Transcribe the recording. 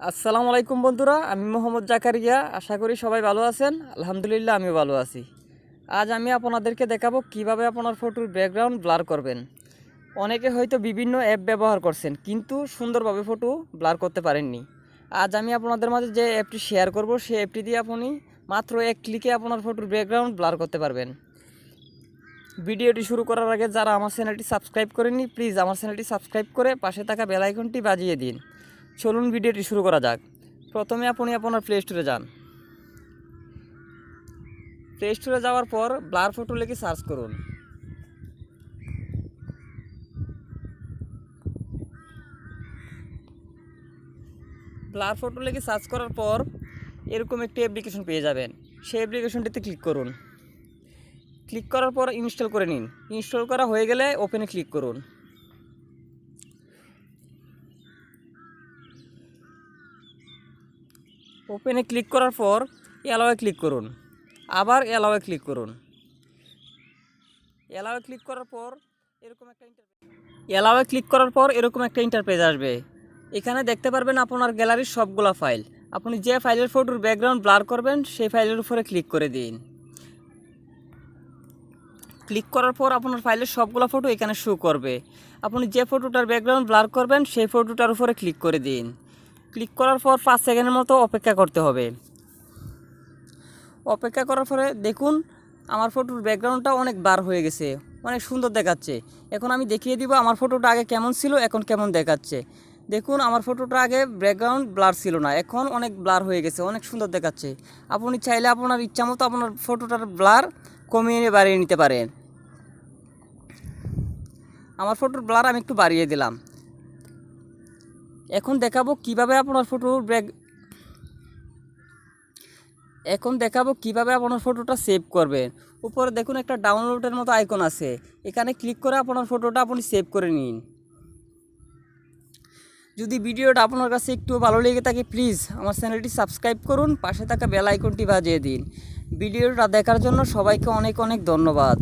আসসালামু আলাইকুম বন্ধুরা, আমি মোহাম্মদ জাকারিয়া। আশা করি সবাই ভালো আছেন। আলহামদুলিল্লাহ আমিও ভালো আছি। আজ আমি আপনাদেরকে দেখাবো কিভাবে আপনার ফটোর ব্যাকগ্রাউন্ড ব্লার করবেন। অনেকে হয়তো বিভিন্ন অ্যাপ ব্যবহার করছেন কিন্তু সুন্দরভাবে ফটো ব্লার করতে পারেননি। আজ আমি আপনাদের মাঝে যে অ্যাপটি শেয়ার করব সেই অ্যাপটি দিয়ে আপনি মাত্র এক ক্লিকে আপনার ফটোর ব্যাকগ্রাউন্ড ব্লার করতে পারবেন। ভিডিওটি শুরু করার আগে যারা আমার চ্যানেলটি সাবস্ক্রাইব করেননি, প্লিজ আমার চ্যানেলটি সাবস্ক্রাইব করে পাশে থাকা বেল আইকনটি বাজিয়ে দিন। চলুন ভিডিওটি শুরু করা যাক। প্রথমে আপনি আপনার প্লে স্টোরে যান। প্লে স্টোরে যাওয়ার পর ব্লার ফটো লিখে সার্চ করুন। ব্লার ফটো লিখে সার্চ করার পর এরকম একটি অ্যাপ্লিকেশন পেয়ে যাবেন। সেই অ্যাপ্লিকেশনটিতে ক্লিক করুন। ক্লিক করার পর ইনস্টল করে নিন। ইনস্টল করা হয়ে গেলে ওপেনে ক্লিক করুন। ওপেনে ক্লিক করার পর অ্যালাওয়ে ক্লিক করুন। আবার অ্যালাওয়ে ক্লিক করুন। অ্যালাওয়ে ক্লিক করার পর এরকম একটা ইন্টারপেজ আসবে। এখানে দেখতে পারবেন আপনার গ্যালারির সবগুলা ফাইল। আপনি যে ফাইলের ফটোর ব্যাকগ্রাউন্ড ব্লার করবেন সেই ফাইলের উপরে ক্লিক করে দিন। ক্লিক করার পর আপনার ফাইলের সবগুলা ফটো এখানে শো করবে। আপনি যে ফটোটার ব্যাকগ্রাউন্ড ব্লার করবেন সেই ফটোটার উপরে ক্লিক করে দিন। ক্লিক করার পর 5 সেকেন্ডের মতো অপেক্ষা করতে হবে। অপেক্ষা করার পরে দেখুন আমার ফটোর ব্যাকগ্রাউন্ডটা অনেক ব্লার হয়ে গেছে, অনেক সুন্দর দেখাচ্ছে। এখন আমি দেখিয়ে দিব আমার ফটোটা আগে কেমন ছিল, এখন কেমন দেখাচ্ছে। দেখুন আমার ফটোটা আগে ব্যাকগ্রাউন্ড ব্লার ছিল না, এখন অনেক ব্লার হয়ে গেছে, অনেক সুন্দর দেখাচ্ছে। আপনি চাইলে আপনার ইচ্ছা মতো আপনার ফটোটার ব্লার কমিয়ে বাড়িয়ে নিতে পারেন। আমার ফটোর ব্লার আমি একটু বাড়িয়ে দিলাম। এখন দেখাবো কিভাবে আপনার ফটোটা সেভ করবেন। উপরে দেখুন একটা ডাউনলোডের মতো আইকন আছে, এখানে ক্লিক করে আপনার ফটোটা আপনি সেভ করে নিন। যদি ভিডিওটা আপনার কাছে একটু ভালো লেগে থাকে প্লিজ আমার চ্যানেলটি সাবস্ক্রাইব করুন, পাশে থাকা বেল আইকনটি বাজিয়ে দিন। ভিডিওটা দেখার জন্য সবাইকে অনেক অনেক ধন্যবাদ।